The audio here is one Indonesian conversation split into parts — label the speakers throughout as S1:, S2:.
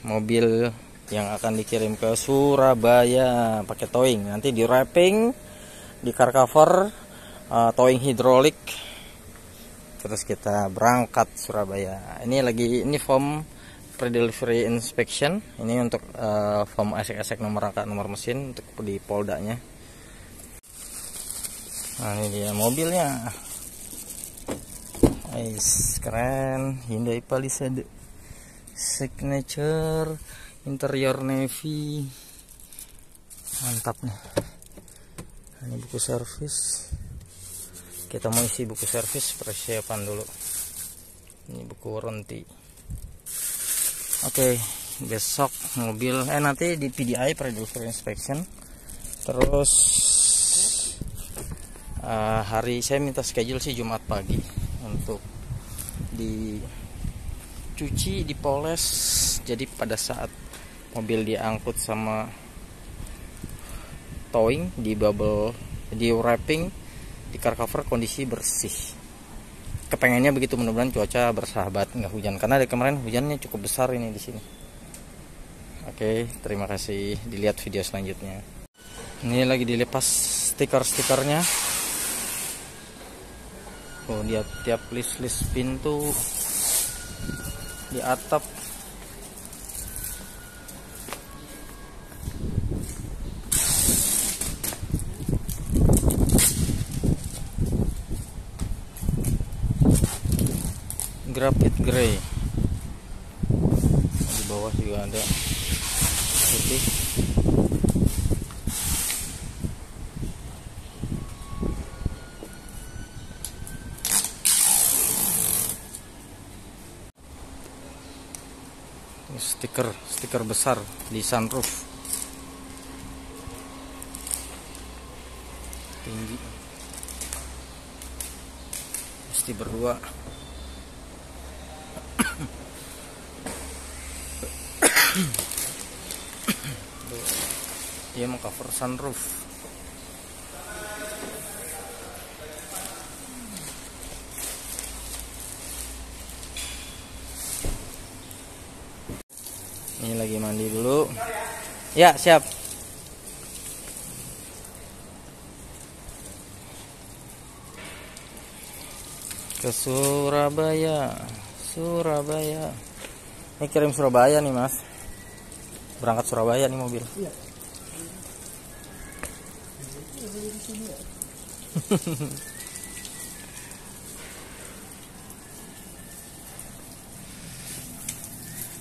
S1: mobil yang akan dikirim ke Surabaya pakai towing. Nanti di wrapping, di car cover, towing hidrolik, terus kita berangkat Surabaya. Ini form pre-delivery inspection. Ini untuk form esek-esek nomor rangka, nomor mesin untuk di poldanya. Nah, ini dia mobilnya. Nice, keren. Hyundai Palisade signature, interior navy, mantap nih. Ini buku servis. Kita mau isi buku servis, persiapan dulu. Ini buku warranty. Oke, besok mobil nanti di PDI pre-delivery inspection. Terus hari saya minta schedule sih Jumat pagi untuk dicuci, dipoles. Jadi pada saat mobil diangkut sama towing, di bubble, di wrapping, di car cover kondisi bersih. Kepengennya begitu, mudah-mudahan cuaca bersahabat, nggak hujan, karena dari kemarin hujannya cukup besar ini di sini. Oke, terima kasih. Dilihat video selanjutnya. Ini lagi dilepas stiker-stikernya. Oh, dia tiap list pintu, di atap. Graphite gray. Di bawah juga ada putih. Stiker besar di sunroof, tinggi, mesti berdua. Dia mau cover sunroof. Ini lagi mandi dulu. Ya, siap. Ke Surabaya. Ini kirim Surabaya nih, Mas. Berangkat Surabaya nih mobil. Iya.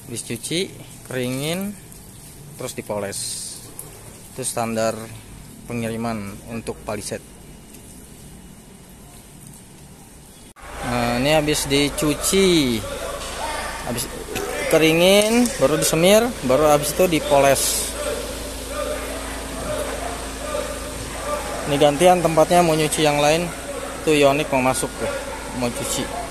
S1: Habis cuci, keringin, terus dipoles. Itu standar pengiriman untuk Palisade. Nah, ini habis dicuci, habis keringin, baru disemir, baru habis itu dipoles. Ini gantian tempatnya, mau nyuci yang lain. Tuh Yonik mau masuk tuh, mau cuci.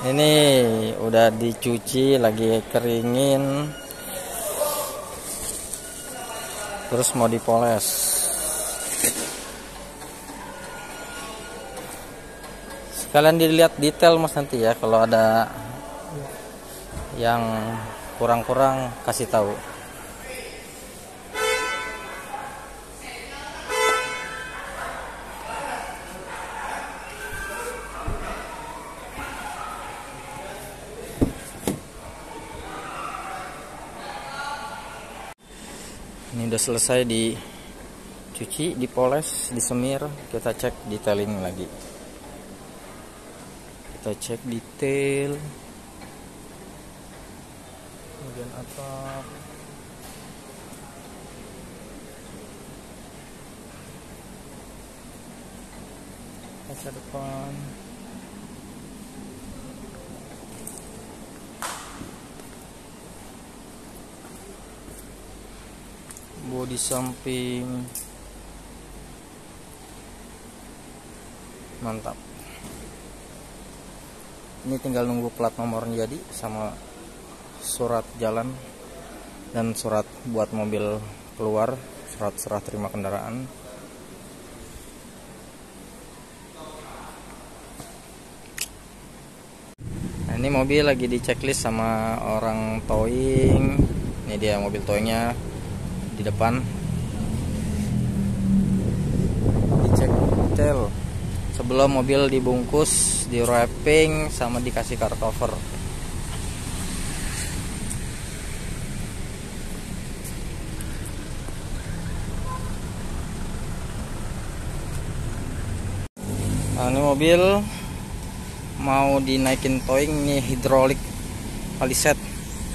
S1: Ini udah dicuci, lagi keringin, terus mau dipoles. Sekalian dilihat detail Mas nanti ya, kalau ada yang kurang-kurang kasih tahu. Ini udah selesai dicuci, dipoles, disemir. Kita cek detailing lagi. Kita cek detail. Kemudian atap. Kaca depan. Bodi samping, mantap. Ini tinggal nunggu plat nomornya jadi, sama surat jalan dan surat buat mobil keluar serah terima kendaraan. Nah, ini mobil lagi di checklist sama orang towing. Ini dia mobil towingnya di depan. Dicek detail sebelum mobil dibungkus, di wrapping sama dikasih car cover. Nah, ini mobil mau dinaikin towing, nih hidrolik Palisade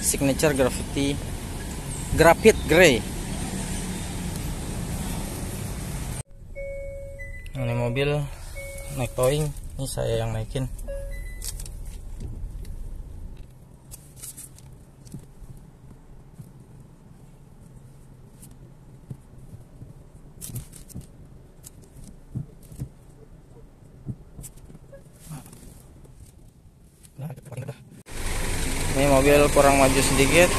S1: signature graphite grey. Ini mobil naik towing, ini saya yang naikin. Ini mobil kurang maju sedikit.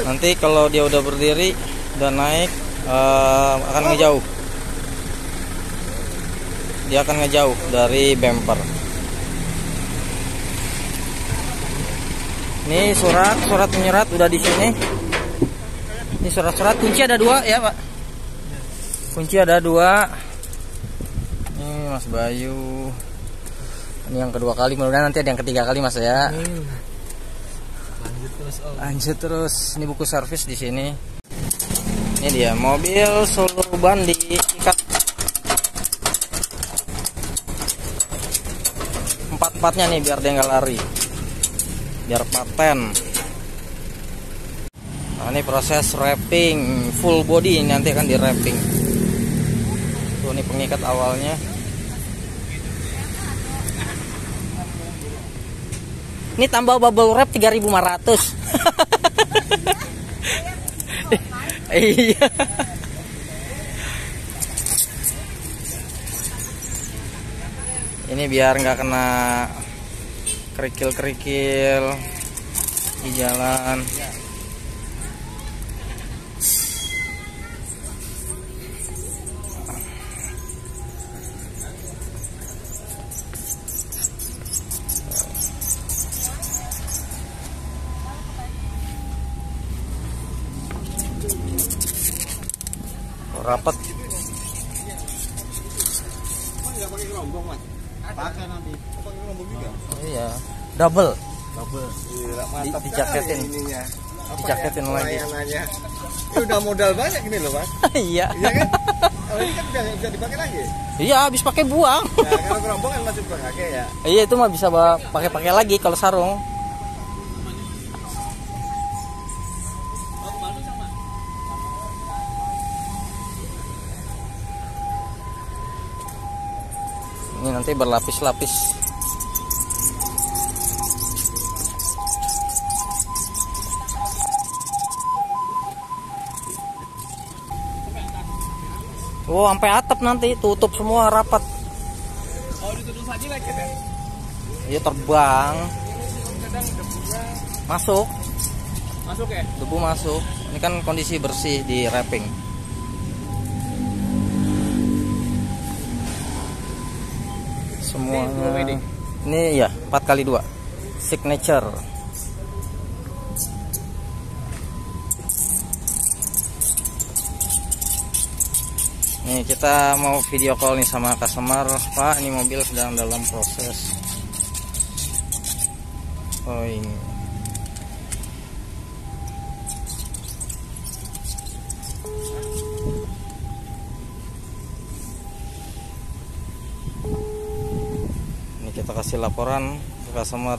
S1: Nanti kalau dia udah berdiri, udah naik, akan ngejauh. Dia akan ngejauh dari bumper. Ini surat menyurat udah di sini. Ini surat-surat, kunci ada 2 ya Pak. Kunci ada 2. Ini Mas Bayu. Ini yang kedua kali, mudah-mudahan nanti ada yang ketiga kali Mas ya. Lanjut terus. Ini buku servis di sini. Ini dia mobil seluruh ban diikat 4-4-nya nih biar dia nggak lari. Biar paten. Nah, ini proses wrapping full body, ini nanti akan di wrapping. Tuh, ini pengikat awalnya. Ini tambah bubble wrap 3.500. Iya. Ini biar nggak kena kerikil-kerikil di jalan. Rapat. Enggak pakai gerombong, Mas. Pakai nanti. Pakai gerombong juga. Oh, iya. Double. Iya, mantap. Dijaketin ininya. Dijaketin lagi. Ini udah modal banyak gini loh, Mas. Iya. Iya kan? Oh, ini kan udah bisa dipakai lagi. Iya, habis pakai buang. Ya, kalau gerombong kan masih pakai ya. Iya, itu mah bisa pakai lagi kalau sarung. Ini nanti berlapis-lapis. Oh, sampai atap nanti tutup semua rapat. Oh, ditutup saja lagi kan? Iya, terbang. Masuk. Masuk ya? Debu masuk. Ini kan kondisi bersih di wrapping. Semuanya. Ini ya 4x2 signature. Nih kita mau video call nih sama customer. Pak, ini mobil sedang dalam proses. Oh ini. Kita kasih laporan ke customer.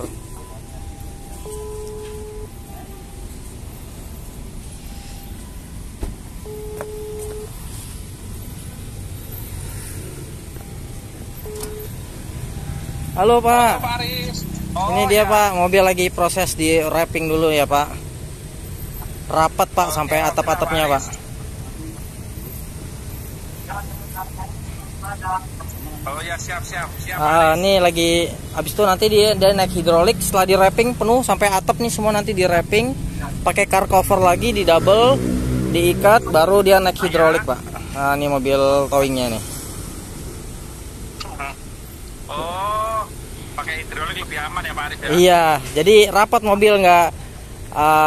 S1: Halo Pak. Halo, Pak Aris. Ini dia ya. Pak, mobil lagi proses di wrapping dulu ya Pak. Rapat Pak sampai atap-atapnya Pak.
S2: Oh ya, siap
S1: Ini lagi habis itu nanti dia naik hidrolik, setelah di wrapping penuh sampai atap nih semua, nanti di wrapping pakai car cover lagi, di double, diikat, baru dia naik hidrolik Pak. Nah ini mobil towingnya nih.
S2: Oh, pakai hidrolik lebih aman ya Pak Arif ya?
S1: Iya, jadi rapat mobil, nggak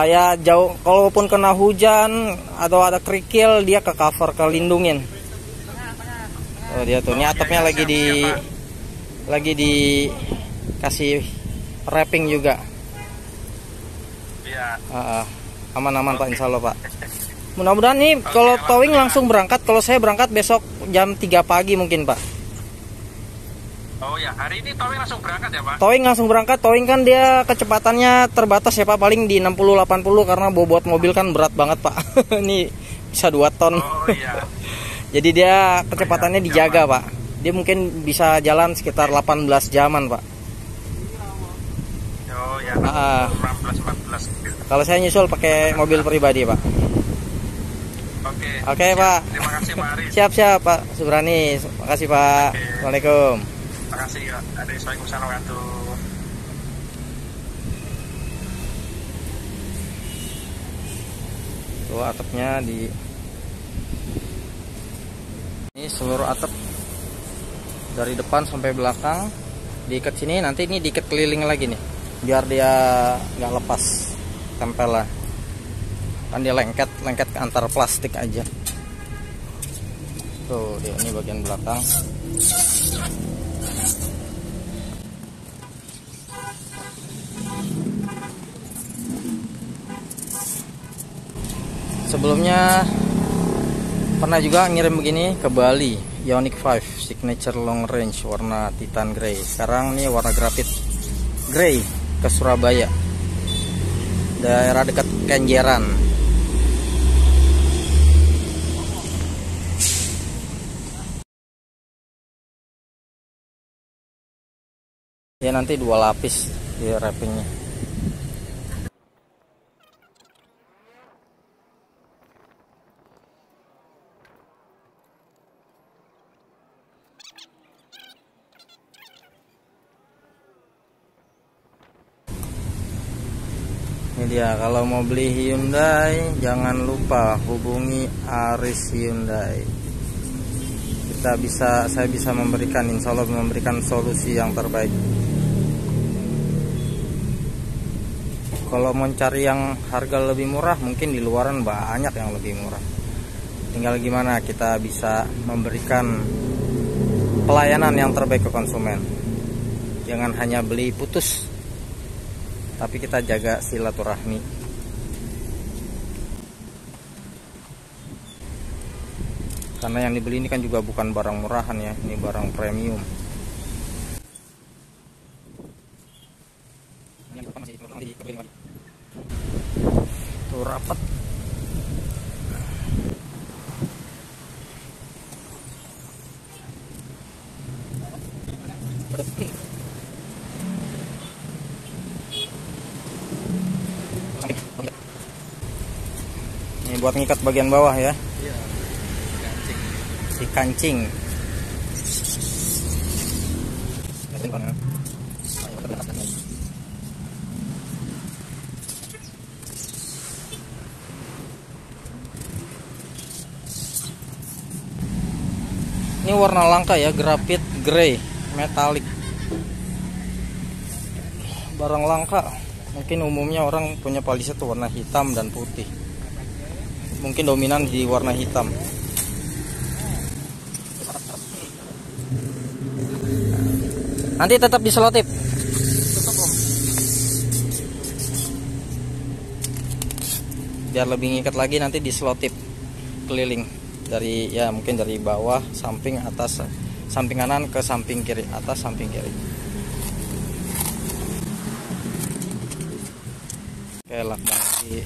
S1: ya jauh, kalaupun kena hujan atau ada kerikil dia ke cover, ke lindungin. Oh dia tuh, ini atapnya lagi dikasih wrapping juga.
S2: Iya.
S1: Aman-aman Pak, insya Allah Pak. Mudah-mudahan nih kalau towing langsung berangkat, kalau saya berangkat besok jam 3 pagi mungkin Pak.
S2: Oh ya, hari ini towing langsung berangkat ya Pak?
S1: Towing langsung berangkat, towing kan dia kecepatannya terbatas ya Pak, paling di 60-80 karena bobot mobil kan berat banget Pak. Ini bisa 2 ton.
S2: Oh iya.
S1: Jadi dia kecepatannya dijaga Pak. Dia mungkin bisa jalan sekitar 18 jaman Pak.
S2: Oh ya, 16-14 gitu.
S1: Kalau saya nyusul pakai mobil pribadi Pak. Oke Pak.
S2: Terima kasih Pak Arif.
S1: Siap Pak Subrani. Makasih Pak.
S2: Oke.
S1: Assalamualaikum.
S2: Terima kasih ya. Assalamualaikum warahmatullahi wabarakatuh.
S1: Tuh atapnya ini seluruh atap dari depan sampai belakang diikat sini, nanti ini diikat keliling lagi nih biar dia nggak lepas tempelan, kan dia lengket ke antar plastik aja. Tuh dia, ini bagian belakang. Sebelumnya pernah juga ngirim begini ke Bali, Ioniq 5 Signature Long Range warna Titan Grey. Sekarang ini warna grafit grey ke Surabaya, daerah dekat Kenjeran. Ya nanti 2 lapis di wrappingnya. Ini dia, kalau mau beli Hyundai jangan lupa hubungi Aris Hyundai. Saya bisa memberikan, insya Allah memberikan solusi yang terbaik. Kalau mau cari yang harga lebih murah, mungkin di luaran banyak yang lebih murah. Tinggal gimana kita bisa memberikan pelayanan yang terbaik ke konsumen. Jangan hanya beli putus, tapi kita jaga silaturahmi. Karena yang dibeli ini kan juga bukan barang murahan ya, ini barang premium. Tuh rapat. Ini buat ngikat bagian bawah ya.
S2: Iya.
S1: Si kancing. Ini warna langka ya, grafit grey metalik. Barang langka. Mungkin umumnya orang punya Palisade tuh warna hitam dan putih. Mungkin dominan di warna hitam. Nanti tetap diselotip. Biar lebih ngikat lagi, nanti diselotip keliling dari, ya mungkin dari bawah, samping, atas, samping kanan ke samping kiri, atas, samping kiri. Oke, lakban lagi.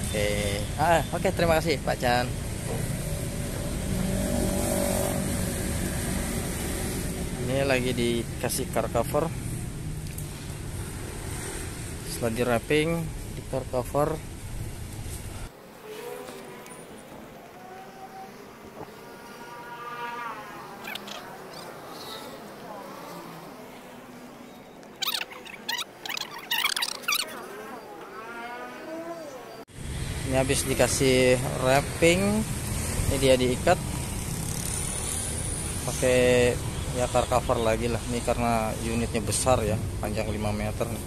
S1: Oke, terima kasih Pak Chan. Ini lagi dikasih car cover. Setelah di wrapping, di car cover. Ini habis dikasih wrapping, ini dia diikat pakai ya car cover lagi lah. Ini karena unitnya besar ya, panjang 5 meter nih.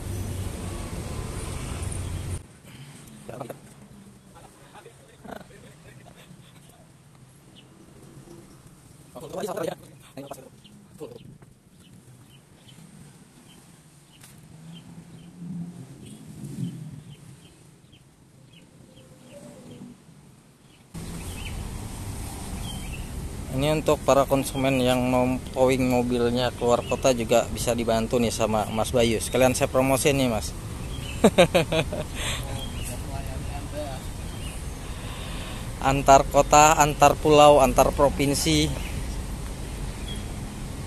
S1: Ini untuk para konsumen yang mau towing mobilnya keluar kota juga bisa dibantu nih sama Mas Bayu. Sekalian saya promosi nih Mas. Antar kota, antar pulau, antar provinsi.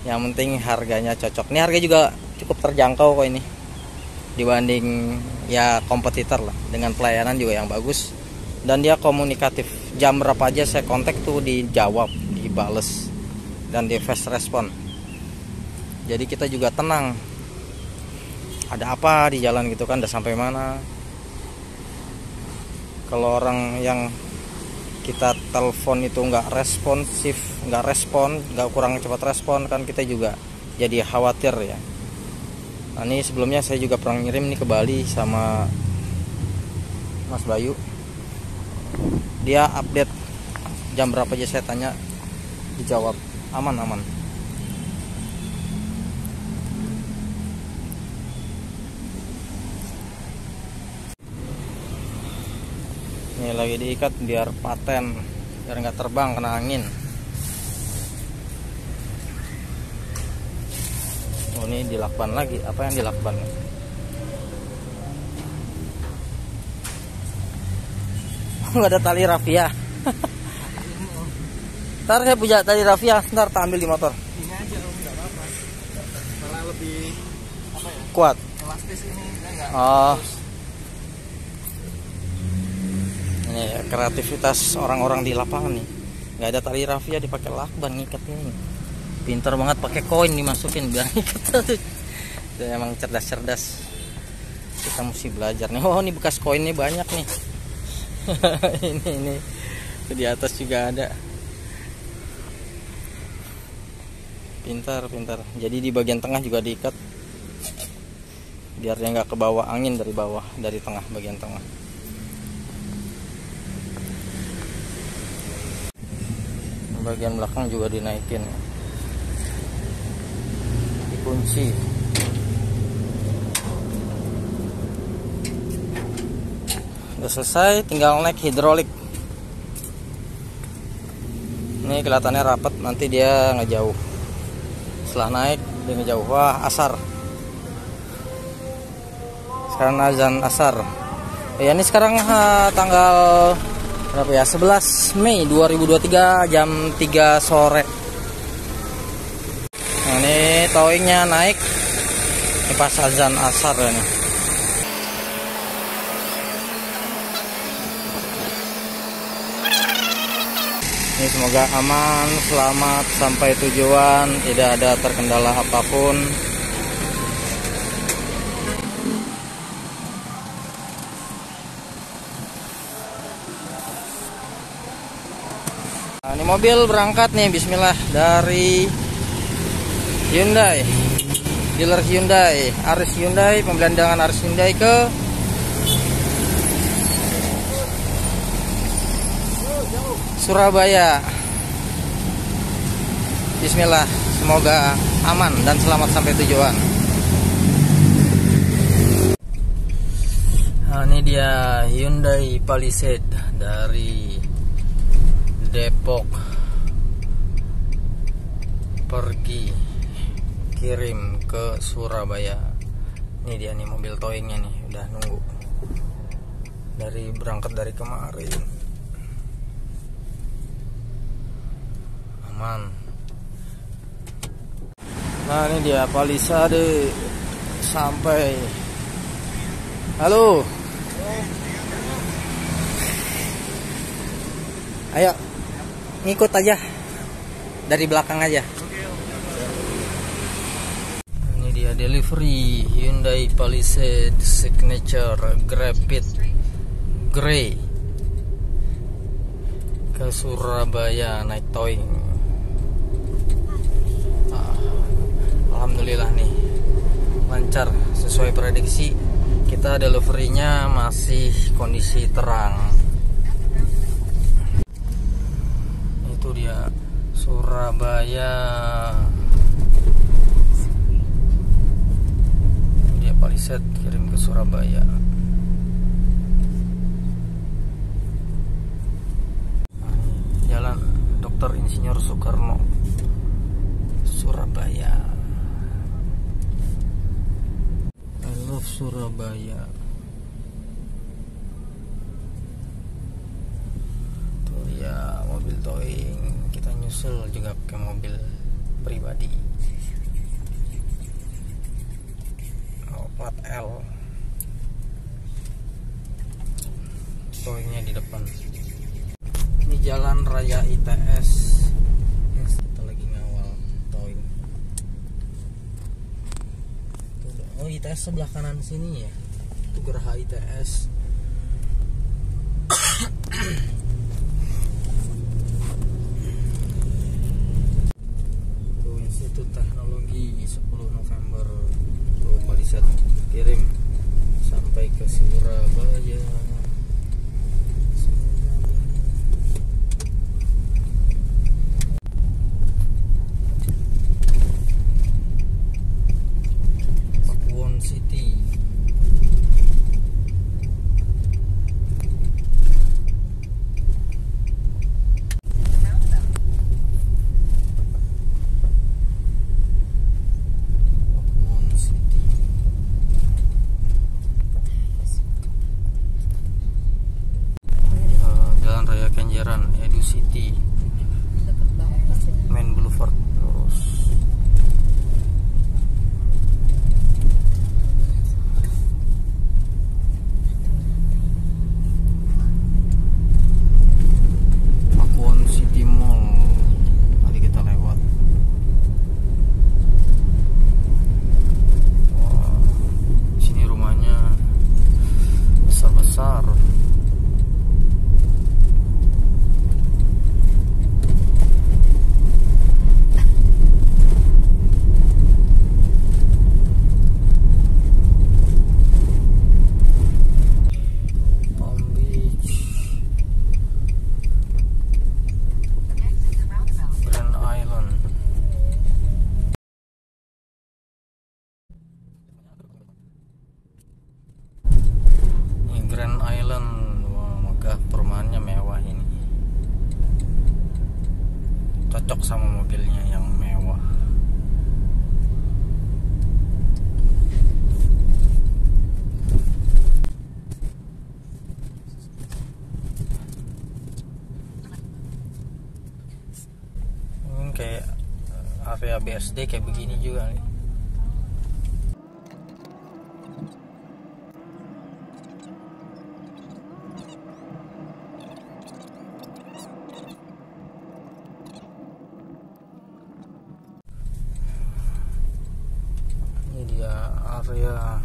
S1: Yang penting harganya cocok. Ini harga juga cukup terjangkau kok ini. Dibanding ya kompetitor lah. Dengan pelayanan juga yang bagus. Dan dia komunikatif. Jam berapa aja saya kontak tuh dijawab, dibales, dan di fast respon. Jadi kita juga tenang. Ada apa di jalan gitu kan, udah sampai mana. Kalau orang yang kita telepon itu nggak responsif, nggak respon, nggak kurang cepat respon, kan kita juga jadi khawatir ya. Nah, ini sebelumnya saya juga pernah ngirim nih ke Bali sama Mas Bayu. Dia update jam berapa aja saya tanya, dijawab aman. Ini lagi diikat biar paten, biar nggak terbang kena angin. Oh, ini dilakban lagi. Apa yang dilakban? Nggak ada tali rafia. Ntar saya punya tali rafia, ntar tak ambil di motor.
S3: Ini aja om, nggak apa-apa. Karena lebih apa ya?
S1: Kuat.
S3: Elastis ini, enggak.
S1: Oh. Ini kreativitas orang-orang di lapangan nih. Nggak ada tali rafia, dipakai lakban ngikatnya nih. Pintar banget, pakai koin dimasukin biar ngikat. Itu emang cerdas-cerdas. Kita mesti belajar nih. Oh, ini bekas koinnya banyak nih. ini di atas juga ada. Pintar. Jadi di bagian tengah juga diikat biar dia nggak kebawa angin dari bawah, dari tengah, bagian tengah. Bagian belakang juga dinaikin, dikunci. Udah selesai, tinggal naik hidrolik. Ini kelihatannya rapat, nanti dia ngejauh. Setelah naik dia ngejauh. Wah, asar. Sekarang azan asar. Ya, ini sekarang tanggal berapa ya? 11 Mei 2023 jam 3 sore. Nah, ini towingnya naik. Ini pas azan asar ya nih. Ini semoga aman, selamat sampai tujuan, tidak ada terkendala apapun. Nah, ini mobil berangkat nih, bismillah, dari Hyundai, dealer Hyundai, Aris Hyundai, pembelian dengan Aris Hyundai ke Surabaya. Bismillah, semoga aman dan selamat sampai tujuan. Nah, ini dia Hyundai Palisade dari Depok pergi kirim ke Surabaya. Ini dia nih mobil towingnya nih, udah nunggu dari berangkat dari kemarin. Aman. Nah ini dia Palisade sampai. Halo. Ayo ngikut aja dari belakang aja. Ini dia delivery Hyundai Palisade Signature Graphic Grey ke Surabaya naik towing. Alhamdulillah nih lancar sesuai prediksi. Kita deliverynya masih kondisi terang. Itu dia Surabaya. Dia Palisade kirim ke Surabaya. Jalan Dr. Insinyur Soekarno, Surabaya. I love Surabaya. Tuh ya mobil towing, kita nyusul juga pakai mobil pribadi. Plat L. Towingnya di depan. Ini jalan raya ITS. Kita lagi ngawal towing. Oh, ITS sebelah kanan sini ya. Itu Geraha ITS. Tuh Institut Teknologi 10 November. Tuh Palisade kirim sampai ke Surabaya. City. Jalan Raya Kenjeran, Edu City. Main Boulevard terus. Grand Island, wah megah, perumahannya mewah ini. Cocok sama mobilnya yang mewah. Ini kayak area BSD kayak begini juga nih. Dia area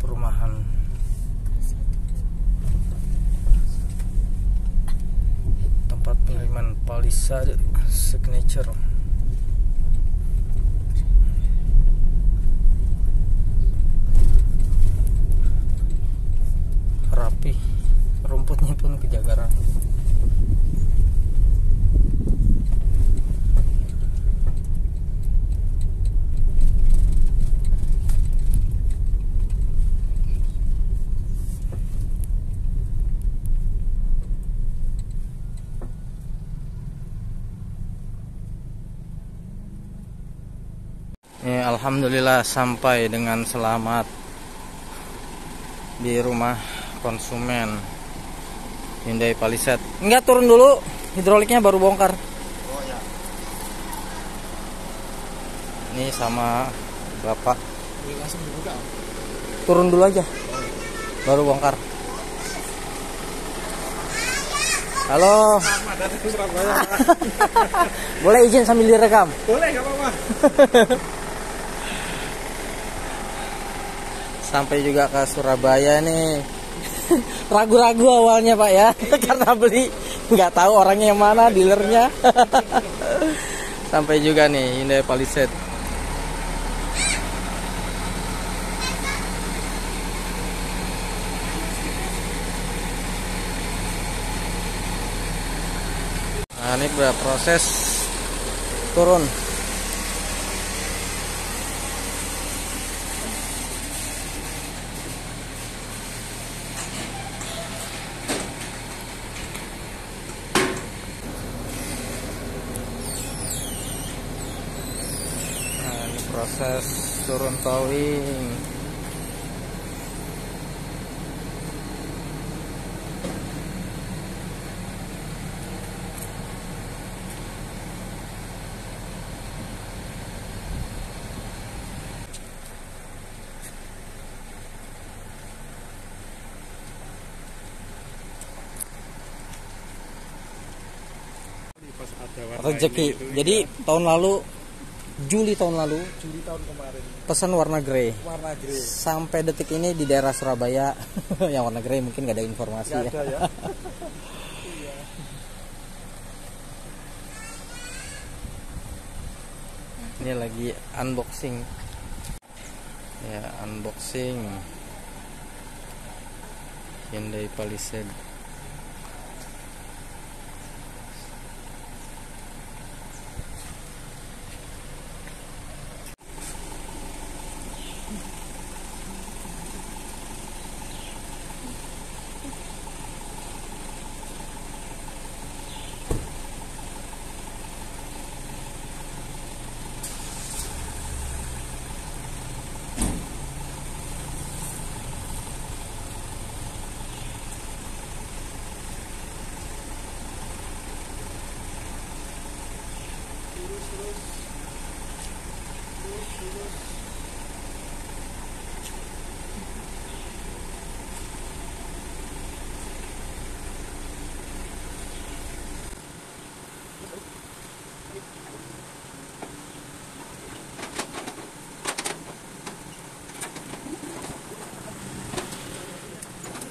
S1: perumahan. Tempat pengiriman Palisade Signature. Rapi, rumputnya pun kejaga rapi. Alhamdulillah sampai dengan selamat di rumah konsumen Hyundai Palisade. Enggak, turun dulu, hidroliknya baru bongkar.
S3: Oh ya.
S1: Ini sama bapak.
S3: Langsung dibuka.
S1: Turun dulu aja, baru bongkar. Halo.
S3: Sama dari Surabaya.
S1: Boleh izin sambil direkam?
S3: Boleh, nggak apa-apa.
S1: Sampai juga ke Surabaya nih. Ragu-ragu awalnya Pak ya, karena beli nggak tahu orangnya yang mana, dealernya. Sampai juga nih Hyundai Palisade. Nah, ini berproses turun. Nah, ini proses turun towing.
S3: Pas ada warna
S1: Rezeki.
S3: ini gitu,
S1: Jadi
S3: ya.
S1: tahun lalu, Juli tahun lalu,
S3: Juli tahun kemarin
S1: pesan warna grey.
S3: warna grey.
S1: Sampai detik ini di daerah Surabaya yang warna grey mungkin gak ada informasi
S3: Nggak
S1: ya.
S3: ada ya.
S1: Ini lagi unboxing. Ya, unboxing Hyundai Palisade.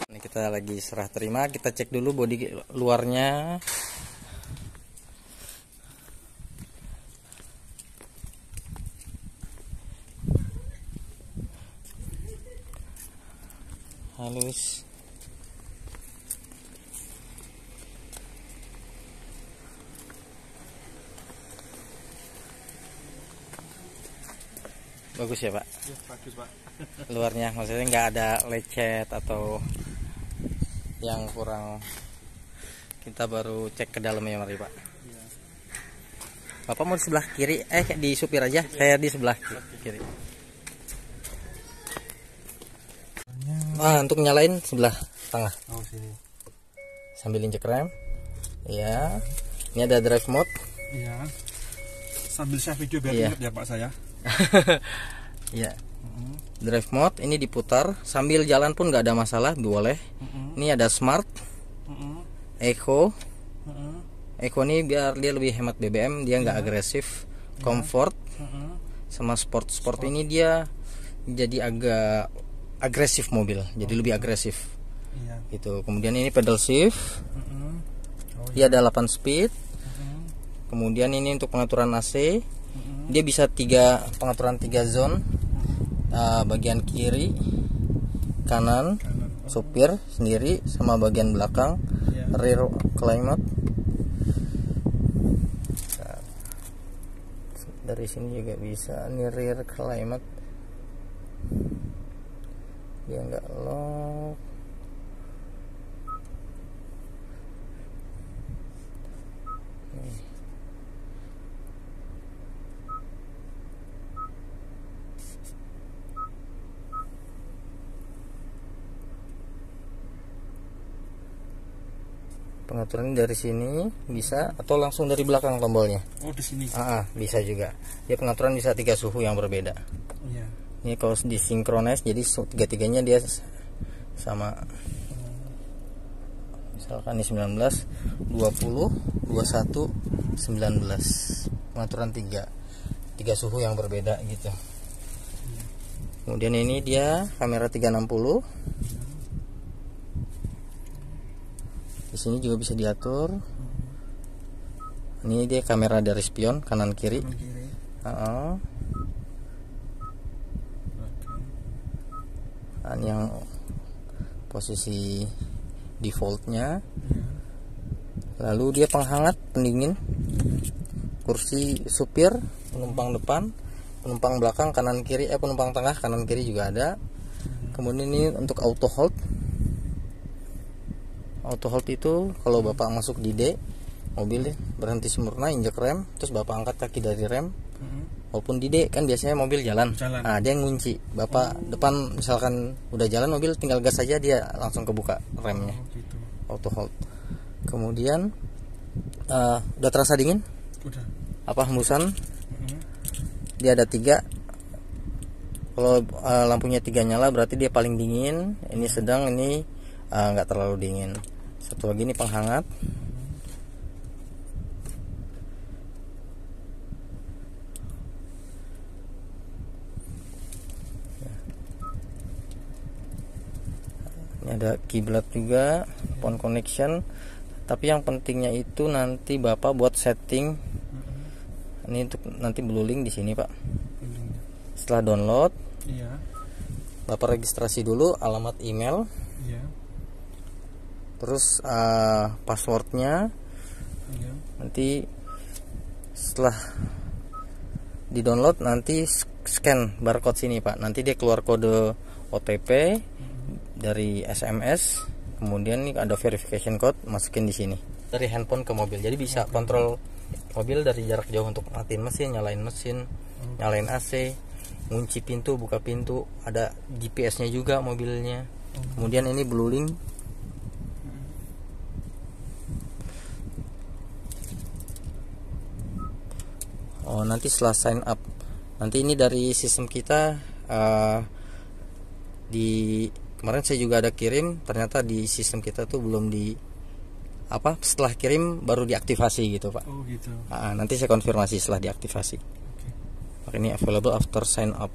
S1: Ini kita lagi serah terima, kita cek dulu bodi luarnya. Halus. Bagus ya Pak,
S3: Ya, bagus Pak.
S1: luarnya, maksudnya nggak ada lecet atau yang kurang. Kita baru cek ke dalamnya, mari Pak.
S3: Iya.
S1: Bapak mau di sebelah kiri, di supir aja, saya di sebelah kiri. Nah, untuk nyalain sebelah tengah,
S3: Oh, sini.
S1: sambil injek rem. Ya, ini ada drive mode.
S3: Iya. Sambil saya video biar
S1: Iya.
S3: ingat ya Pak saya.
S1: Ya, drive mode ini diputar sambil jalan pun nggak ada masalah, boleh. Ini ada smart, eco. Eco ini biar dia lebih hemat BBM, dia nggak agresif. Comfort sama sport ini dia jadi agak agresif mobil, jadi lebih agresif.
S3: Iya.
S1: Itu. Kemudian ini pedal shift,
S3: Oh,
S1: dia ada 8 speed. Kemudian ini untuk pengaturan AC, dia bisa pengaturan 3 zone. Bagian kiri, kanan, supir sendiri sama bagian belakang, rear climate. Dari sini juga bisa, ini rear climate, dia nggak lock. Nih. Pengaturan dari sini bisa atau langsung dari belakang tombolnya.
S3: Oh, di sini.
S1: Bisa juga. Dia pengaturan bisa 3 suhu yang berbeda.
S3: Iya.
S1: Ini kalau disinkronis jadi tiga-tiganya dia sama. Misalkan ini 19, 20, 21, 19. Pengaturan 3 suhu yang berbeda gitu. Kemudian ini dia kamera 360. Di sini juga bisa diatur. Ini dia kamera dari spion kanan kiri. Dan yang posisi defaultnya. Lalu dia penghangat, pendingin, kursi supir, penumpang depan, penumpang belakang kanan kiri, penumpang tengah kanan kiri juga ada. Kemudian ini untuk auto hold. Auto hold itu kalau bapak masuk di D, mobil berhenti sempurna, injek rem, terus bapak angkat kaki dari rem. Walaupun di D kan biasanya mobil jalan. Nah, dia ngunci. Bapak depan misalkan udah jalan mobil, tinggal gas saja dia langsung kebuka remnya.
S3: Gitu.
S1: Auto hold. Kemudian udah terasa dingin?
S3: Udah.
S1: Apa hembusan? Dia ada 3. Kalau lampunya 3 nyala berarti dia paling dingin. Ini sedang, ini nggak terlalu dingin. Satu lagi ini penghangat. Ini ada kiblat juga, phone connection. Tapi yang pentingnya itu nanti bapak buat setting. Ini untuk nanti blueling di sini pak. Setelah download, bapak registrasi dulu alamat email. Terus passwordnya. Nanti setelah di download nanti scan barcode sini pak. Nanti dia keluar kode OTP dari SMS. Kemudian ini ada verification code, masukin di sini dari handphone ke mobil. Jadi bisa kontrol mobil dari jarak jauh untuk matiin mesin, nyalain mesin, nyalain AC, ngunci pintu, buka pintu. Ada GPS-nya juga mobilnya. Kemudian ini blueling. Oh, nanti setelah sign up, nanti ini dari sistem kita di kemarin saya juga ada kirim, ternyata di sistem kita tuh belum di setelah kirim baru diaktifasi gitu pak.
S3: Oh gitu.
S1: Nanti saya konfirmasi setelah diaktifasi. Ini available after sign up.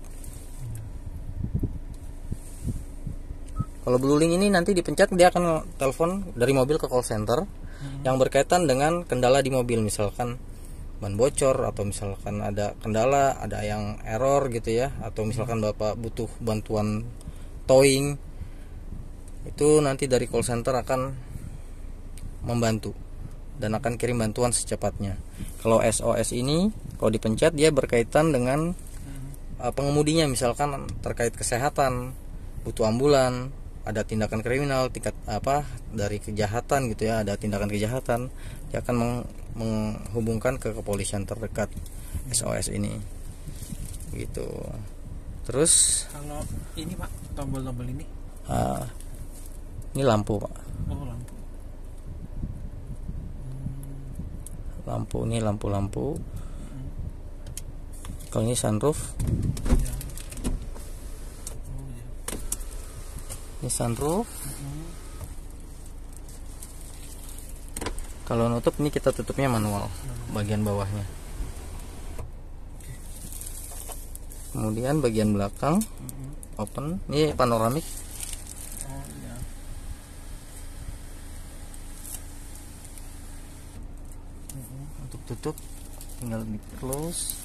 S1: Kalau blueling ini nanti dipencet dia akan telepon dari mobil ke call center yang berkaitan dengan kendala di mobil, misalkan ban bocor atau misalkan ada kendala, ada yang error gitu ya, atau misalkan bapak butuh bantuan towing, itu nanti dari call center akan membantu dan akan kirim bantuan secepatnya. Kalau SOS ini kalau dipencet dia berkaitan dengan pengemudinya, misalkan terkait kesehatan, butuh ambulan, ada tindakan kriminal, dari kejahatan gitu ya, ada tindakan kejahatan, dia akan menghubungkan ke kepolisian terdekat SOS ini gitu. Terus
S3: kalau ini pak, tombol-tombol ini
S1: ini lampu pak.
S3: Oh lampu.
S1: Lampu ini lampu-lampu. Kalau ini sunroof. Ini sunroof. Kalau nutup ini kita tutupnya manual, bagian bawahnya. Kemudian bagian belakang open. Ini panoramik. Untuk tutup tinggal di close.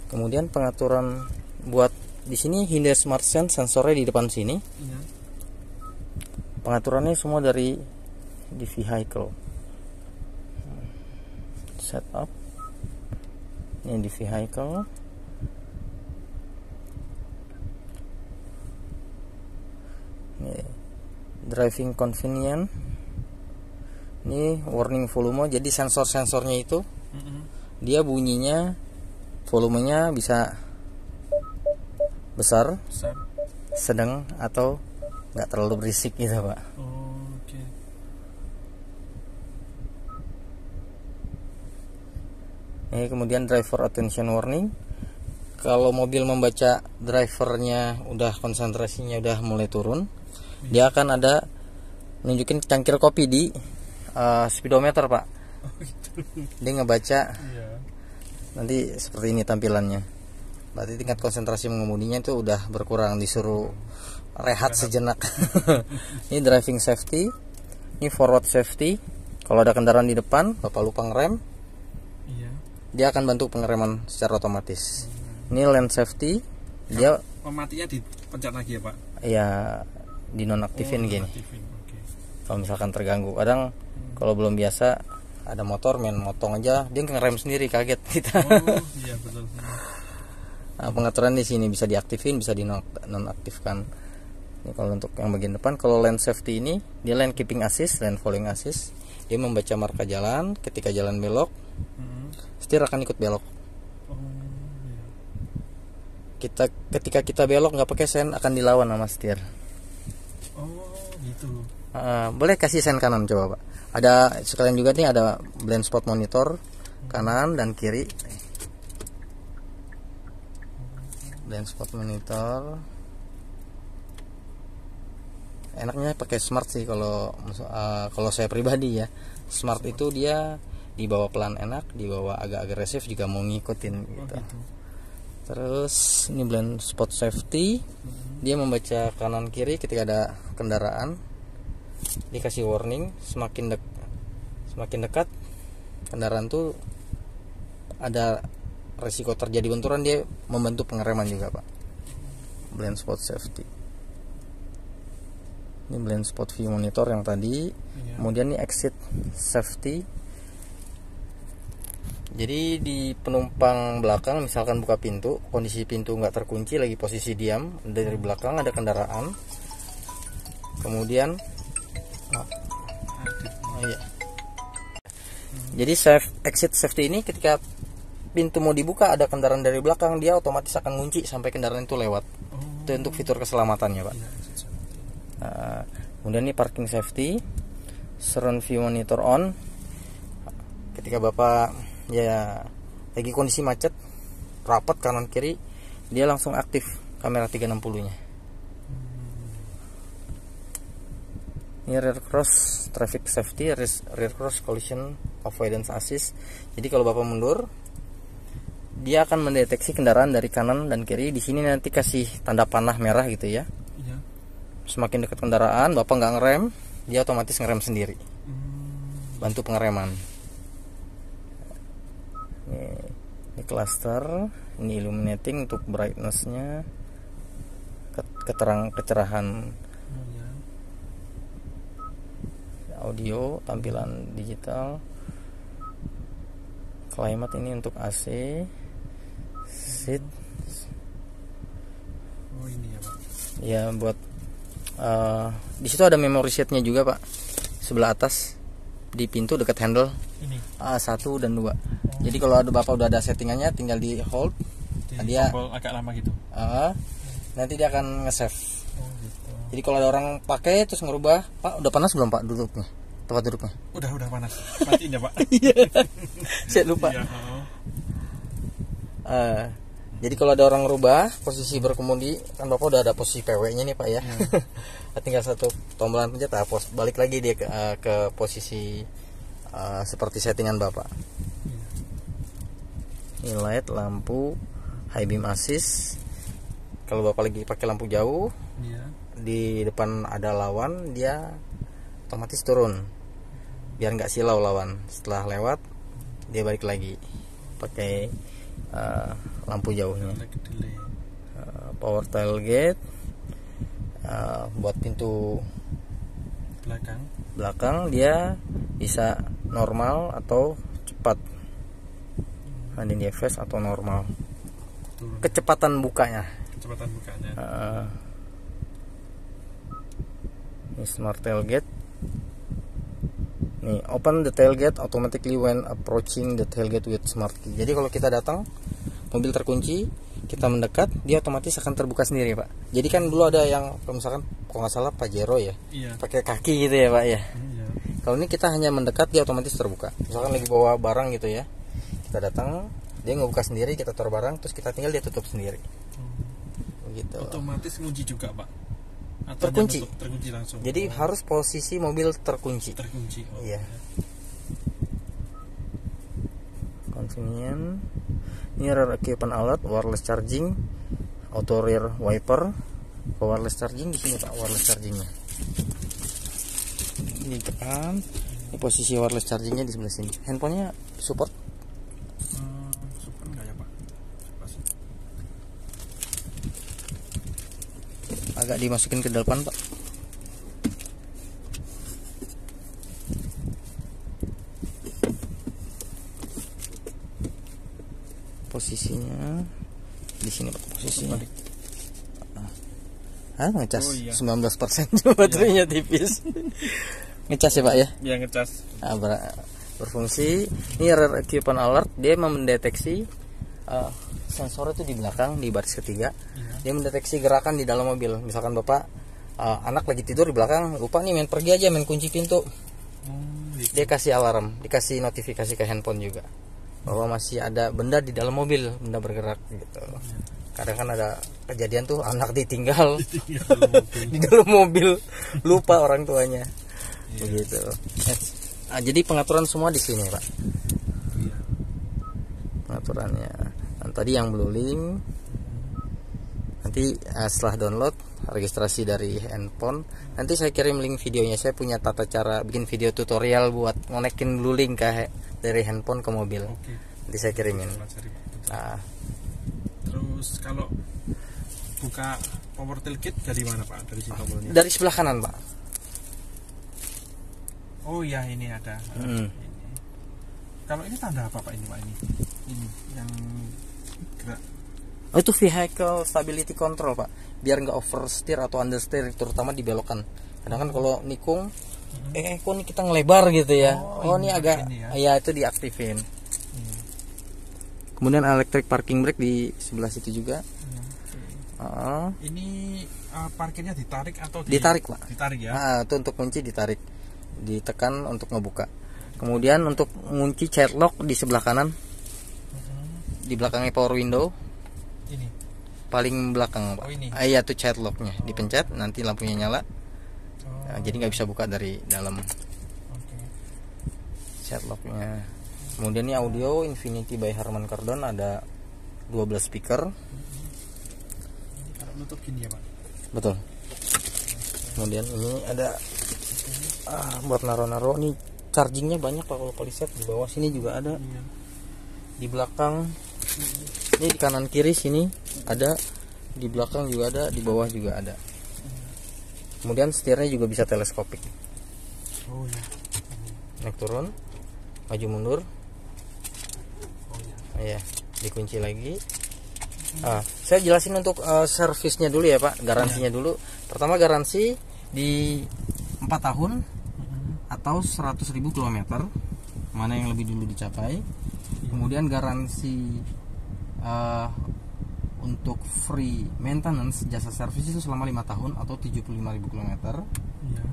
S1: Kemudian pengaturan buat di sini Hyundai Smart Sense, sensornya di depan sini. Pengaturannya semua dari di vehicle. Setup. Ini di vehicle. Ini driving convenient. Ini warning volume. Jadi sensor-sensornya itu dia bunyinya, volumenya bisa besar,
S3: besar.
S1: sedang, atau nggak terlalu berisik gitu Pak.
S3: Oh, oke.
S1: Ini kemudian driver attention warning. Kalau mobil membaca drivernya udah konsentrasinya udah mulai turun, dia akan ada nunjukin cangkir kopi di speedometer Pak.
S3: Oh, gitu.
S1: Dia ngebaca
S3: Iya.
S1: nanti seperti ini tampilannya. Berarti tingkat konsentrasi mengemudinya itu udah berkurang, disuruh rehat sejenak. Ini driving safety, ini forward safety. Kalau ada kendaraan di depan, Bapak lupa ngerem,
S3: Iya.
S1: dia akan bantu pengereman secara otomatis. Ini lane safety, dia
S3: Oh, matinya dipencet lagi ya Pak?
S1: ya dinonaktifin gini.
S3: Aktifin. Oke.
S1: Kalau misalkan terganggu, kadang kalau belum biasa ada motor main motong aja, dia ngerem sendiri, kaget kita.
S3: Oh, iya betul.
S1: Nah, pengaturan di sini bisa diaktifin, bisa dinonaktifkan. Ini kalau untuk yang bagian depan. Kalau lane safety ini, dia lane keeping assist, lane following assist. Dia membaca marka jalan, ketika jalan belok, setir akan ikut belok.
S3: Oh, iya.
S1: Ketika kita belok nggak pakai sen, akan dilawan sama setir.
S3: Oh, gitu.
S1: Boleh kasih sen kanan coba Pak. Ada sekalian juga nih, ada blind spot monitor kanan dan kiri. Blind spot monitor. Enaknya pakai smart sih kalau saya pribadi ya. Smart itu dia dibawa pelan enak, dibawa agak agresif juga mau ngikutin gitu.
S3: Oh, gitu.
S1: Terus ini blind spot safety, dia membaca kanan kiri ketika ada kendaraan. Dikasih warning, semakin dekat kendaraan tuh ada resiko terjadi benturan, dia membantu pengereman juga Pak. Blind spot safety. Ini blind spot view monitor yang tadi.
S3: Iya.
S1: Kemudian ini exit safety. Jadi di penumpang belakang misalkan buka pintu, kondisi pintu nggak terkunci, lagi posisi diam, dari belakang ada kendaraan. Kemudian iya. Jadi exit safety ini ketika pintu mau dibuka ada kendaraan dari belakang, dia otomatis akan ngunci sampai kendaraan itu lewat. Itu untuk fitur keselamatannya Pak. Kemudian ini parking safety, surround view monitor on. Ketika Bapak ya lagi kondisi macet, rapat kanan kiri, dia langsung aktif kamera 360-nya. Ini rear cross traffic safety, rear cross collision avoidance assist. Jadi kalau Bapak mundur, dia akan mendeteksi kendaraan dari kanan dan kiri. Di sini nanti kasih tanda panah merah gitu ya.
S3: Iya.
S1: Semakin dekat kendaraan, Bapak nggak ngerem, dia otomatis ngerem sendiri. Bantu pengereman. Ini cluster, ini illuminating untuk brightness-nya, kecerahan
S3: Oh, iya.
S1: audio, tampilan digital, climate ini untuk AC, seat,
S3: Oh, ini ya Pak.
S1: ya buat di situ ada memory seatnya juga Pak, sebelah atas di pintu dekat handle.
S3: Ini.
S1: 1 dan 2. Jadi kalau ada Bapak udah ada settingannya, tinggal di hold. Dia
S3: tombol agak lama gitu.
S1: nanti dia akan nge-save.
S3: Oh, gitu.
S1: Jadi kalau ada orang pakai terus ngerubah, Pak udah panas belum Pak duduknya? Tempat duduknya?
S3: Udah panas. Matiin ya Pak.
S1: Saya lupa.
S3: Iya.
S1: Jadi kalau ada orang ngerubah posisi berkemudi, kan Bapak udah ada posisi PW-nya nih Pak ya. Tinggal satu tombolan pencet, balik lagi dia ke posisi seperti settingan Bapak. Ini light, lampu, high beam assist. Kalau Bapak lagi pakai lampu jauh,
S3: Iya.
S1: di depan ada lawan, dia otomatis turun biar nggak silau lawan. Setelah lewat, dia balik lagi pakai lampu jauhnya. Power tailgate, buat pintu belakang dia bisa normal atau cepat, handing fast atau normal. Kecepatan bukanya. Ini smart tailgate. Nih, open the tailgate automatically when approaching the tailgate with smart key. Jadi kalau kita datang, mobil terkunci, kita mendekat, dia otomatis akan terbuka sendiri Pak. Jadi kan dulu ada yang kalau misalkan kalau nggak salah Pajero ya,
S3: Iya.
S1: pakai kaki gitu ya Pak ya.
S3: Iya.
S1: Kalau ini kita hanya mendekat, dia otomatis terbuka. Misalkan lagi bawa barang gitu ya, kita datang, dia ngebuka sendiri, kita taruh barang, terus kita tinggal dia tutup sendiri. Begitu.
S3: Otomatis ngunci juga Pak? Atau
S1: Terkunci.
S3: Terkunci langsung.
S1: Jadi harus posisi mobil terkunci.
S3: Terkunci. Oh,
S1: Iya. Convenient. Ini rear equipment alert, wireless charging, auto rear wiper, wireless charging di sini Pak, wireless chargingnya. Ini depan, ini posisi wireless chargingnya di sebelah sini. Handphonenya support?
S3: Super enggak ya Pak? Masih.
S1: Agak dimasukin ke depan Pak. Posisinya di sini Pak, posisinya. Ngecas.
S3: Oh, iya.
S1: 19% cuma baterainya tipis. Ngecas ya Pak ya?
S3: Iya, ngecas.
S1: Berfungsi. Ini rear equipment alert, dia mendeteksi sensor itu di belakang di baris ketiga.
S3: Iya.
S1: Dia mendeteksi gerakan di dalam mobil. Misalkan Bapak anak lagi tidur di belakang, lupa nih main pergi aja, main kunci pintu.
S3: Gitu.
S1: Dia kasih alarm, dikasih notifikasi ke handphone juga bahwa masih ada benda di dalam mobil, benda bergerak gitu. Kadang kan ada kejadian tuh anak ditinggal di dalam mobil, lupa orang tuanya. Begitu. Jadi pengaturan semua di sini Pak.
S3: Iya.
S1: Pengaturannya. Dan tadi yang blue link. Nanti setelah download registrasi dari handphone, nanti saya kirim link videonya. Saya punya tata cara bikin video tutorial buat ngonekin blue link dari handphone ke mobil.
S3: Oke.
S1: Nanti saya kirimin. Nah,
S3: terus kalau buka power tailgate dari mana Pak? Dari sini tombolnya?
S1: dari sebelah kanan Pak.
S3: Oh iya, ini ada. Ini. Kalau ini tanda apa Pak ini Pak ini? Ini yang gerak.
S1: Oh, itu vehicle stability control Pak, biar nggak oversteer atau understeer, terutama di belokan. Kadang kan kalau nikung, kok nih kita ngelebar gitu ya. Oh ini agak,
S3: ini
S1: ya itu diaktifin. Kemudian electric parking brake di sebelah situ juga.
S3: Ini parkirnya ditarik atau
S1: Ditarik Pak.
S3: Ditarik ya.
S1: Nah, itu untuk kunci ditarik, ditekan untuk ngebuka. Kemudian untuk kunci child lock di sebelah kanan, di belakangnya power window.
S3: Ini
S1: Paling belakang Pak.
S3: Oh, ini.
S1: Iya tuh child locknya, dipencet nanti lampunya nyala. Nah, jadi nggak bisa buka dari dalam.
S3: Oke.
S1: Child locknya. Kemudian ini audio Infinity by Harman Kardon, ada 12 speaker.
S3: Ini kalau nutup gini ya Pak.
S1: Betul. Kemudian ini ada buat naro-naro. Ini chargingnya banyak Pak, kalau poliset di bawah sini juga ada.
S3: Iya.
S1: Di belakang. Ini di kanan kiri sini ada, di belakang juga ada, di bawah juga ada. Kemudian setirnya juga bisa teleskopik.
S3: Oh ya.
S1: Naik turun, maju mundur.
S3: Oh ya.
S1: Iya, dikunci lagi. Saya jelasin untuk servisnya dulu ya Pak, garansinya dulu. Pertama garansi di 4 tahun atau 100.000 km, mana yang lebih dulu dicapai. Kemudian garansi untuk free maintenance jasa servis itu selama 5 tahun atau 75.000 km.
S3: Iya.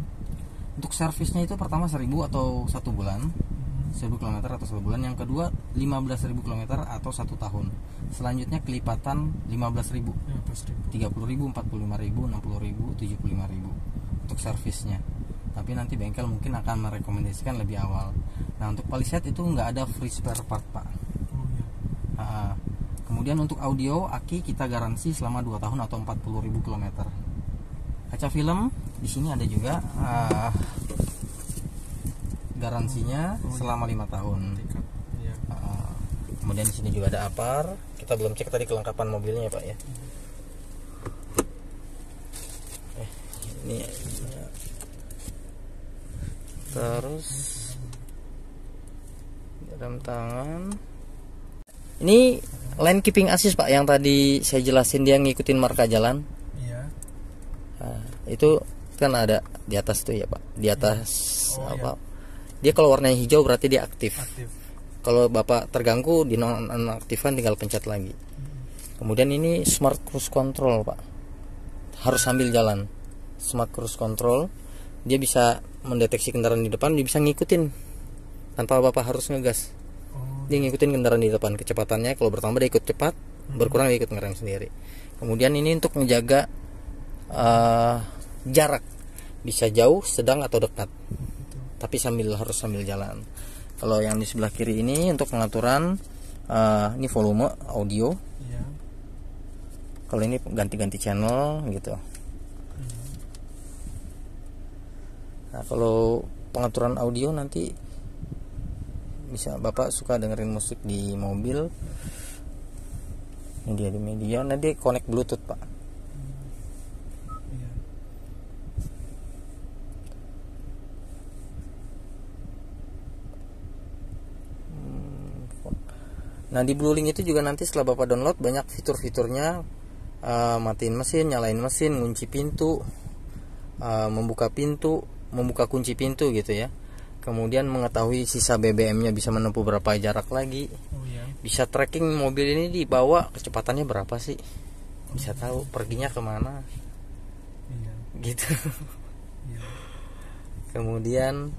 S1: Untuk servisnya itu pertama 1.000 atau 1 bulan, 1.000 km atau 1 bulan. Yang kedua 15.000 km atau 1 tahun. Selanjutnya kelipatan 15.000, 30.000, 45.000, 60.000, 75.000 untuk servisnya. Tapi nanti bengkel mungkin akan merekomendasikan lebih awal. Nah untuk poliset itu nggak ada free spare part Pak.
S3: Oh ya.
S1: Kemudian untuk audio aki kita garansi selama 2 tahun atau 40.000 km. Kaca film di sini ada juga garansinya selama 5 tahun.
S3: Iya.
S1: Kemudian di sini juga ada apar. Kita belum cek tadi kelengkapan mobilnya Pak ya. Ini terus rem tangan. Ini lane keeping assist Pak, yang tadi saya jelasin dia ngikutin marka jalan.
S3: Iya.
S1: Itu kan ada di atas tuh ya Pak, di atas
S3: Iya.
S1: Dia kalau warnanya hijau berarti dia aktif.
S3: Aktif.
S1: Kalau Bapak terganggu di nonaktifan tinggal pencet lagi. Kemudian ini smart cruise control, Pak. Harus sambil jalan. Smart cruise control, dia bisa mendeteksi kendaraan di depan, dia bisa ngikutin tanpa Bapak harus ngegas. Dia ngikutin kendaraan di depan, kecepatannya kalau bertambah dia ikut cepat, berkurang dia ikut ngerem sendiri. Kemudian ini untuk menjaga jarak, bisa jauh, sedang atau dekat, tapi harus sambil jalan. Kalau yang di sebelah kiri ini untuk pengaturan ini volume audio. Kalau ini ganti-ganti channel gitu. Nah, kalau pengaturan audio nanti bisa Bapak suka dengerin musik di mobil. Ini dia di media, nanti connect Bluetooth, Pak. Nah, di BlueLink itu juga nanti setelah Bapak download banyak fitur-fiturnya. Matiin mesin, nyalain mesin, ngunci pintu, membuka pintu, membuka kunci pintu gitu ya. Kemudian mengetahui sisa BBM-nya, bisa menempuh berapa jarak lagi. Bisa tracking mobil ini dibawa kecepatannya berapa sih, bisa tahu perginya kemana gitu. Kemudian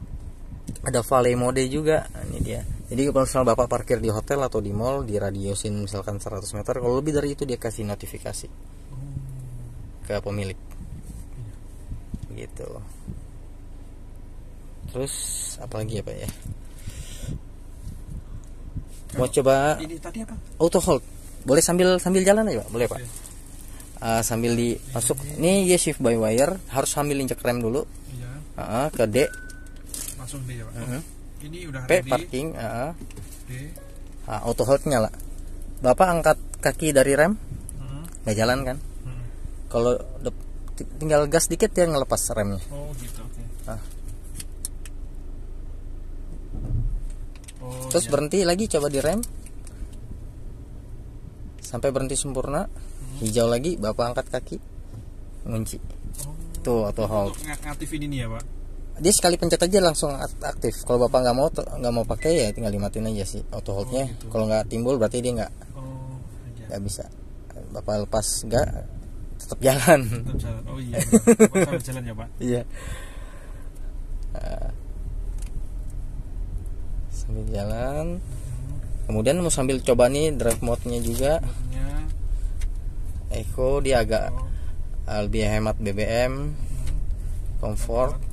S1: ada valet mode juga. Ini dia. Jadi kalau misalnya Bapak parkir di hotel atau di mall, di radiusin misalkan 100 meter, kalau lebih dari itu dia kasih notifikasi ke pemilik gitu. Terus apalagi ya, Pak ya? Mau coba
S3: ini tadi apa?
S1: auto hold. Boleh sambil jalan aja, Pak? Boleh, Pak. Sambil masuk. Ini ya shift by wire, harus sambil injek rem dulu. Ke D.
S3: Langsung D ya, Pak. Ini udah
S1: P parking.
S3: D.
S1: Auto hold nyala. Bapak angkat kaki dari rem, nggak jalan kan? Kalau tinggal gas dikit dia ngelepas remnya.
S3: Oh gitu, oke.
S1: Terus berhenti lagi, coba di rem sampai berhenti sempurna. Hijau lagi, Bapak angkat kaki, ngunci. Tuh auto hold.
S3: Ngaktifin ini ya, Pak.
S1: Dia sekali pencet aja langsung aktif. Kalau Bapak nggak mau pakai ya tinggal dimatiin aja sih auto holdnya.
S3: Gitu.
S1: Kalau nggak timbul berarti dia nggak bisa. Bapak lepas nggak, tetap jalan.
S3: Tetap jalan. Oh iya. Sambil jalan ya, Pak.
S1: Iya. Sambil jalan. Kemudian mau sambil coba nih drive mode-nya juga. Eco dia agak lebih hemat BBM, comfort.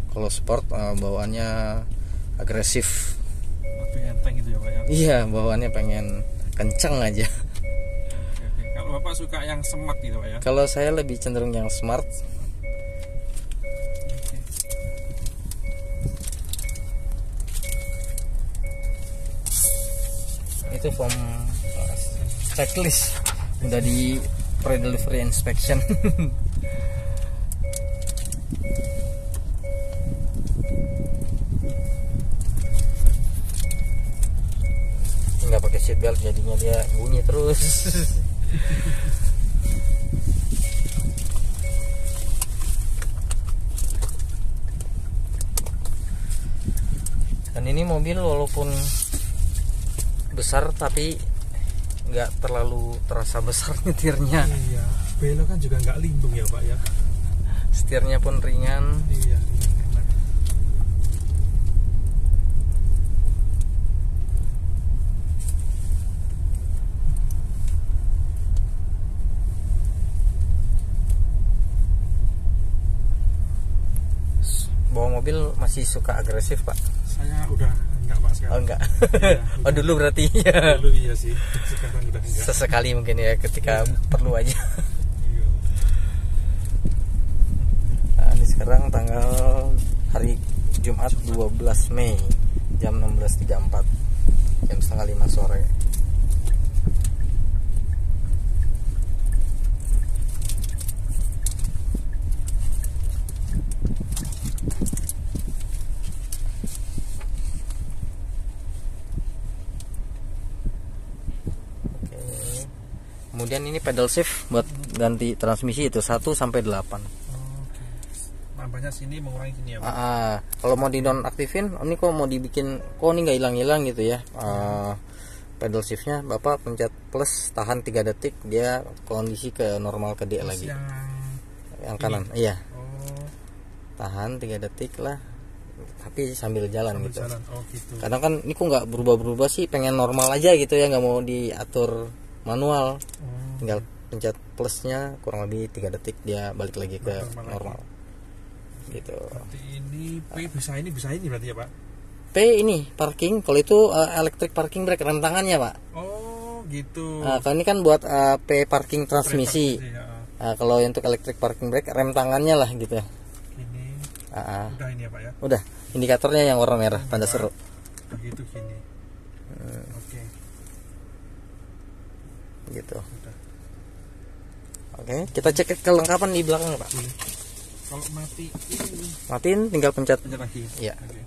S1: Kalau sport bawaannya agresif.
S3: Lebih enteng gitu ya, Pak ya.
S1: Iya, bawaannya pengen kenceng aja.
S3: Oke. Kalau Bapak suka yang smart gitu, Pak ya.
S1: Kalau saya lebih cenderung yang smart. Itu form checklist udah di pre-delivery inspection. Nggak pakai seatbelt jadinya dia bunyi terus. Dan ini mobil walaupun besar tapi nggak terlalu terasa besar nyetirnya.
S3: Iya, belok kan juga nggak limbung ya, Pak ya.
S1: Setirnya pun ringan.
S3: Iya, enak.
S1: Bawa mobil masih suka agresif, Pak?
S3: Saya udah enggak, Pak, sekarang.
S1: Oh enggak.
S3: Iya,
S1: Oh dulu berarti ya.
S3: Dulu iya sih. Sekarang udah enggak.
S1: Sesekali mungkin ya ketika perlu aja.
S3: Iya.
S1: Nah, ini sekarang tanggal hari Jumat 12 Mei jam 16.34, jam setengah 5 sore. Kemudian ini pedal shift buat ganti transmisi itu 1 sampai 8.
S3: Oke. Nambahnya sini, mengurangi sini ya, Pak.
S1: Kalau mau di nonaktifin, ini kok mau dibikin, kok ini nggak hilang-hilang gitu ya. Pedal shiftnya Bapak pencet plus tahan 3 detik dia kondisi ke normal ke D lagi. Yang kanan iya.
S3: Oh.
S1: Tahan 3 detik lah, tapi sambil jalan gitu.
S3: Oh, gitu.
S1: Kadang kan ini kok nggak berubah-berubah sih, pengen normal aja gitu ya, nggak mau diatur manual. Tinggal pencet plusnya kurang lebih 3 detik dia balik lagi ke normal. Gitu.
S3: Berarti ini P bisa ini berarti ya Pak?
S1: P ini parking, kalau itu electric parking brake, rem tangannya Pak.
S3: Oh gitu.
S1: Kalau ini kan buat P parking transmisi. Kalau untuk electric parking brake rem tangannya lah gitu.
S3: Ini. Udah ini ya Pak ya?
S1: Udah, indikatornya yang warna merah, tanda seru.
S3: Begitu gini. Oke.
S1: Gitu.
S3: Udah.
S1: Oke, kita cek kelengkapan di belakang Pak.
S3: Kalau mati ini
S1: Matiin, tinggal pencet
S3: lagi.
S1: Iya.
S3: Oke.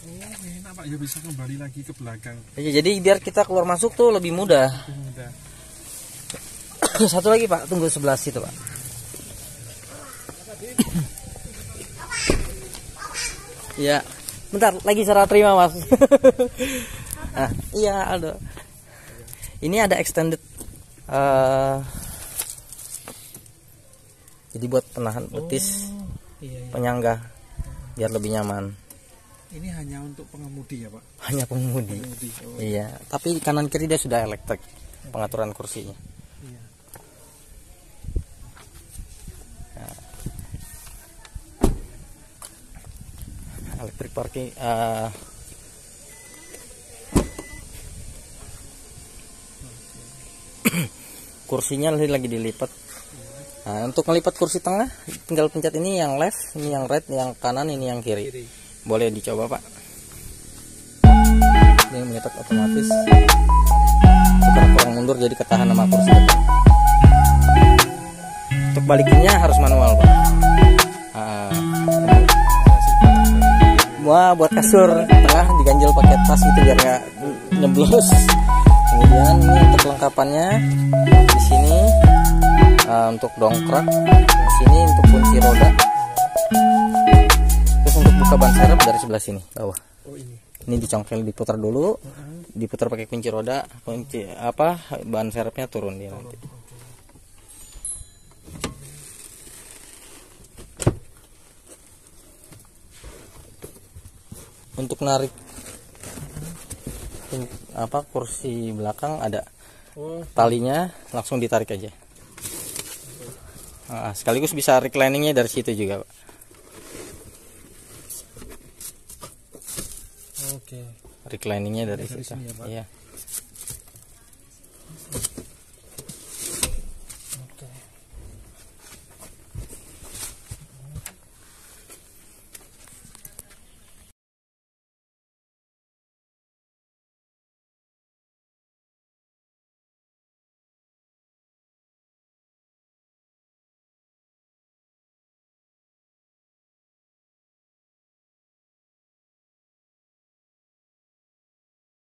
S3: Oh enak Pak, ya bisa kembali lagi ke belakang.
S1: Iya, jadi biar kita keluar masuk tuh lebih mudah.
S3: Mudah.
S1: Satu lagi Pak, tunggu sebelah situ Pak. Iya, bentar lagi serah terima Mas. Nah, iya ada. Ini ada extended. Jadi buat penahan betis, penyangga, biar lebih nyaman.
S3: Ini hanya untuk pengemudi ya Pak?
S1: Hanya pengemudi. Iya, tapi kanan kiri dia sudah elektrik pengaturan kursinya.
S3: Iya.
S1: Electric parking. Kursinya lagi dilipat. Nah, untuk melipat kursi tengah tinggal pencet ini yang left, ini yang right, yang kanan, ini yang kiri. Boleh dicoba Pak. Ini melipat otomatis. Putar kurang mundur jadi ketahan sama kursi depan. Untuk balikinnya harus manual Pak. Wah, buat kasur tengah diganjel pakai tas gitu biar nggak nyeblos. Kemudian ini untuk kelengkapannya di sini untuk dongkrak, di sini untuk kunci roda. Terus untuk buka ban serep dari sebelah sini bawah.
S3: Oh ini.
S1: Ini dicongkel, diputar dulu, diputar pakai kunci roda, kunci ban serepnya turun dia nanti. Untuk narik kursi belakang ada talinya, langsung ditarik aja. Sekaligus bisa recliningnya dari situ juga Pak.
S3: Oke.
S1: Recliningnya dari situ.
S3: Sini ya, Pak?
S1: Iya.